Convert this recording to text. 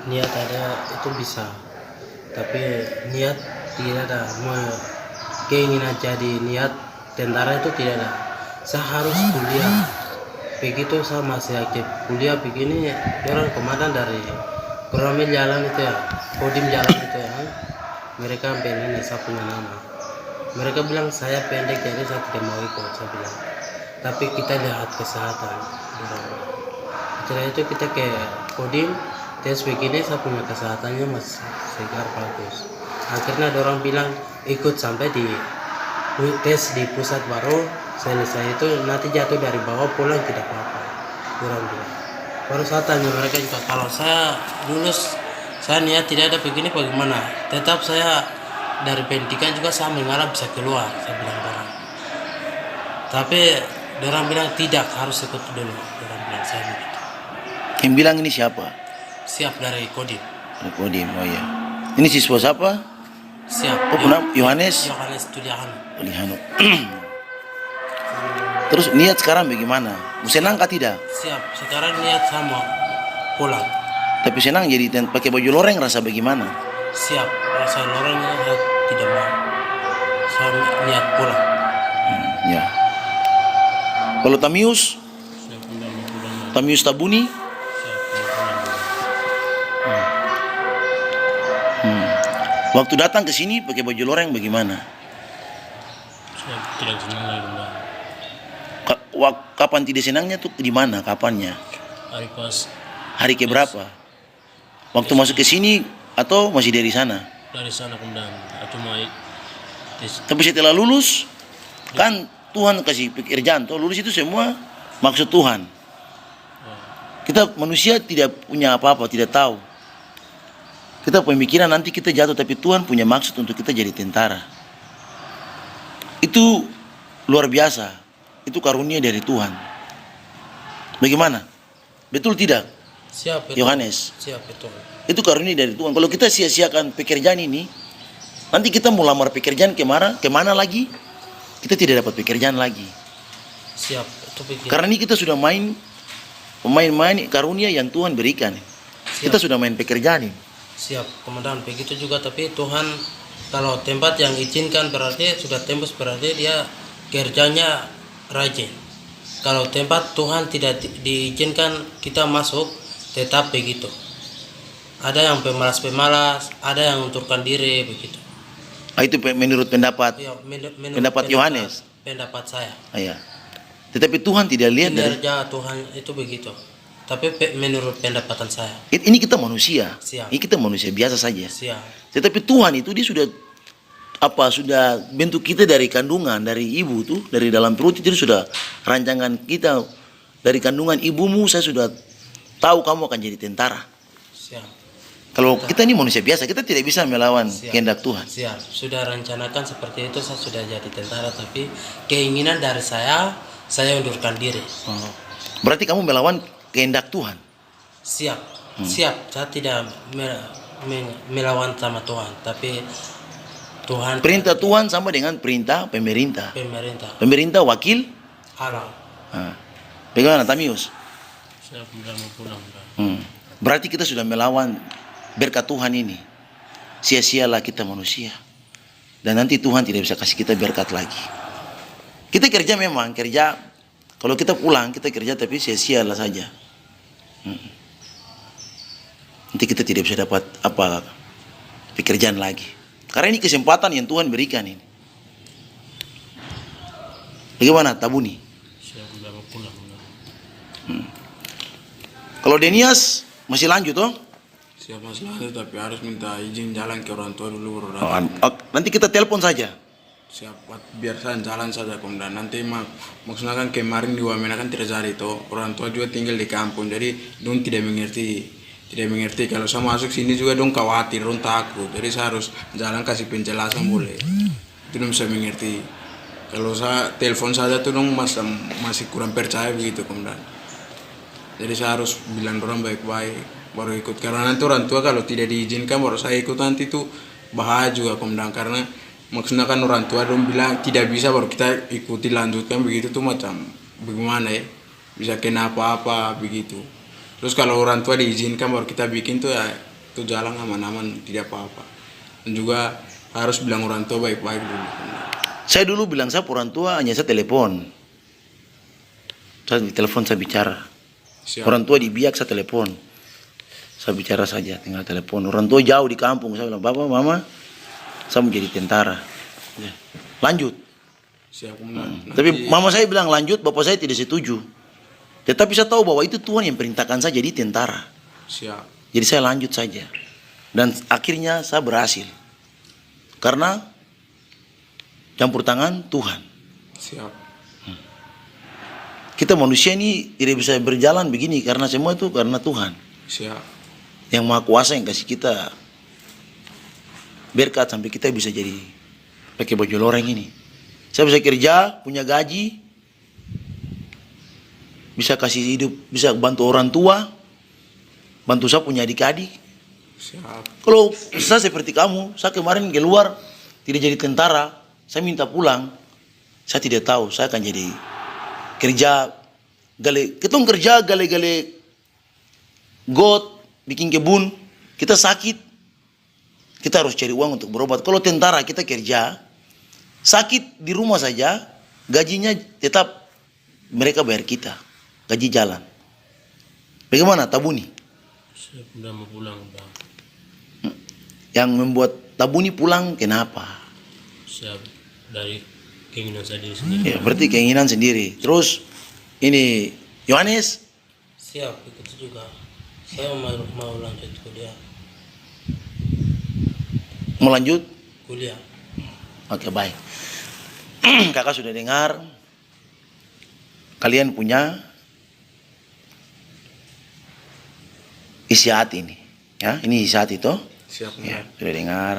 niat ada itu bisa, tapi niat tidak ada. Mau keinginan jadi niat tentara itu tidak ada. Saya harus kuliah, begitu saya masih aktif kuliah begini. Orang komandan dari Koramil jalan itu ya, Kodim jalan itu ya, mereka pengen ini saya punya nama. Mereka bilang saya pendek jadi saya tidak mau ikut. Saya bilang, tapi kita lihat kesehatan. Setelah itu kita ke Kodim, tes begini saya punya kesehatannya masih segar bagus. Akhirnya ada orang bilang ikut sampai di tes di pusat baru selesai itu nanti jatuh dari bawah pulang tidak apa-apa. Orang bilang. Baru saya tanya mereka juga, kalau saya lulus saya niat tidak ada begini bagaimana? Tetap saya dari pendidikan juga saya mengarah bisa keluar, saya bilang orang. Tapi orang bilang tidak, harus ikut dulu. Orang bilang saya begitu. Yang bilang ini siapa? Siap dari Kodim. Kodim, oh iya. Ini siswa siapa? Siap. Oh, kenapa? Yohanes? Yohanes Tulihan. Tulihan. Terus niat sekarang bagaimana? Senang kah tidak? Siap. Sekarang niat sama pulang. Tapi senang jadi pakai baju loreng rasa bagaimana? Siap. Rasa lorengnya saya tidak mau. Saya niat pulang. Ya. Kalau Tamius? Siap, tidak mau pulang. Tamius Tabuni? Siap, mau pulang. Waktu datang ke sini pakai baju loreng bagaimana? Siap, tidak senang lagi. Kapan tidak senangnya tuh di mana? Kapannya? Hari pas Hari ke berapa? Waktu masuk ke sini atau masih dari sana? dari sana kemudian cuma Tapi setelah lulus kan Tuhan kasih pekerjaan toh, lulus itu semua maksud Tuhan. Kita manusia tidak punya apa-apa, tidak tahu. Kita pemikiran nanti kita jatuh, tapi Tuhan punya maksud untuk kita jadi tentara. Itu luar biasa. Itu karunia dari Tuhan. Bagaimana? Betul tidak? siap betul. Yohanes. Siap betul. Itu karunia dari Tuhan. Kalau kita sia-siakan pekerjaan ini, nanti kita mau lamar pekerjaan kemana lagi? Kita tidak dapat pekerjaan lagi. Siap, itu begitu. Karena ini kita sudah main karunia yang Tuhan berikan. Siap. Kita sudah main pekerjaan ini. Siap, komandan. Begitu juga, tapi Tuhan kalau tempat yang izinkan berarti sudah tembus, berarti dia kerjanya rajin. Kalau tempat Tuhan tidak diizinkan kita masuk, tetap begitu. Ada yang pemalas-pemalas, ada yang unturkan diri begitu. Itu menurut pendapat Ya, pendapat Yohanes. Pendapat saya. Ya. Tetapi Tuhan tidak lihat dari Kinerja Tuhan itu begitu. Tapi menurut pendapatan saya. ini kita manusia. Siap. Ini kita manusia biasa saja. Siap. Tetapi Tuhan itu dia sudah bentuk kita dari kandungan, dari ibu tuh, dari dalam perut itu sudah rancangan kita dari kandungan ibumu. Saya sudah tahu kamu akan jadi tentara. Siap. Kalau kita ini manusia biasa, kita tidak bisa melawan kehendak Tuhan. Siap. Sudah rencanakan seperti itu, saya sudah jadi tentara, tapi keinginan dari saya undurkan diri. Berarti kamu melawan kehendak Tuhan. Siap. Siap. Saya tidak melawan sama Tuhan, tapi Tuhan. Perintah Tuhan sama dengan perintah pemerintah. Pemerintah wakil Allah. Bagaimana Tamius? Saya sudah mau pulang. Berarti kita sudah melawan berkat Tuhan ini. Sia-sialah kita manusia. Dan nanti Tuhan tidak bisa kasih kita berkat lagi. Kita kerja memang, kerja. Kalau kita pulang, kita kerja tapi sia-sialah saja. Nanti kita tidak bisa dapat pekerjaan lagi. Karena ini kesempatan yang Tuhan berikan ini. Bagaimana Tabuni? Saya sudah mau pulang. Kalau Denias masih lanjut toh? Siap masih lanjut, tapi harus minta izin jalan ke orang tua dulu baru Nanti kita telepon saja. Siap, biar saya jalan saja kemudian nanti maksudnya kan kemarin di Wamena kan tidak jadi toh, orang tua juga tinggal di kampung, jadi dong tidak mengerti kalau saya masuk sini juga dong khawatir, dong takut, jadi saya harus jalan kasih penjelasan boleh, itu dong bisa mengerti. Kalau saya telepon saja tuh dong masih kurang percaya begitu kemudian, jadi saya harus bilang orang baik-baik baru ikut, karena nanti orang tua kalau tidak diizinkan baru saya ikut, nanti tuh bahaya juga kemudian, karena maksudnya kan orang tua dong bilang tidak bisa baru kita ikuti lanjutkan begitu tuh macam bagaimana ya, bisa kena apa-apa begitu. Terus kalau orang tua diizinkan baru kita bikin tuh ya waktu jalan aman-aman tidak apa-apa. Dan juga harus bilang orang tua baik-baik dulu. Saya dulu bilang saya orang tua hanya saya telepon. Saya di telepon saya bicara. Siap. Orang tua di biak saya telepon. Saya bicara saja tinggal telepon. Orang tua jauh di kampung saya bilang, "Bapak, Mama, saya mau jadi tentara." Ya. Lanjut. Siap komandan. Tapi mama saya bilang lanjut, bapak saya tidak setuju. Tetapi saya tahu bahwa itu Tuhan yang perintahkan saya jadi tentara. Siap. Jadi saya lanjut saja. Dan akhirnya saya berhasil. Karena campur tangan Tuhan. Siap. Kita manusia ini tidak bisa berjalan begini karena semua itu karena Tuhan. Siap. Yang Maha Kuasa yang kasih kita berkat sampai kita bisa jadi pakai baju loreng ini. Saya bisa kerja, punya gaji, bisa kasih hidup, bisa bantu orang tua, bantu saya punya adik-adik. Siap. Kalau saya seperti kamu, saya kemarin keluar tidak jadi tentara, saya minta pulang, saya tidak tahu, saya akan jadi kerja, ketong kerja gale-gale got, bikin kebun, kita sakit, kita harus cari uang untuk berobat. Kalau tentara kita kerja, sakit di rumah saja, gajinya tetap mereka bayar kita, gaji jalan. Bagaimana Tabuni? Saya udah mau pulang, Bang. Yang membuat Tabuni pulang kenapa? Siap dari keinginan saya sendiri. Ya, berarti keinginan sendiri. Terus ini Yohanes Siap ikut juga. Saya mau lanjut kuliah. mau lanjut? Kuliah. Oke, baik. Kakak sudah dengar. Kalian punya isi hati ini. Ya, ini isi hati itu. Siap. Ya, sudah dengar.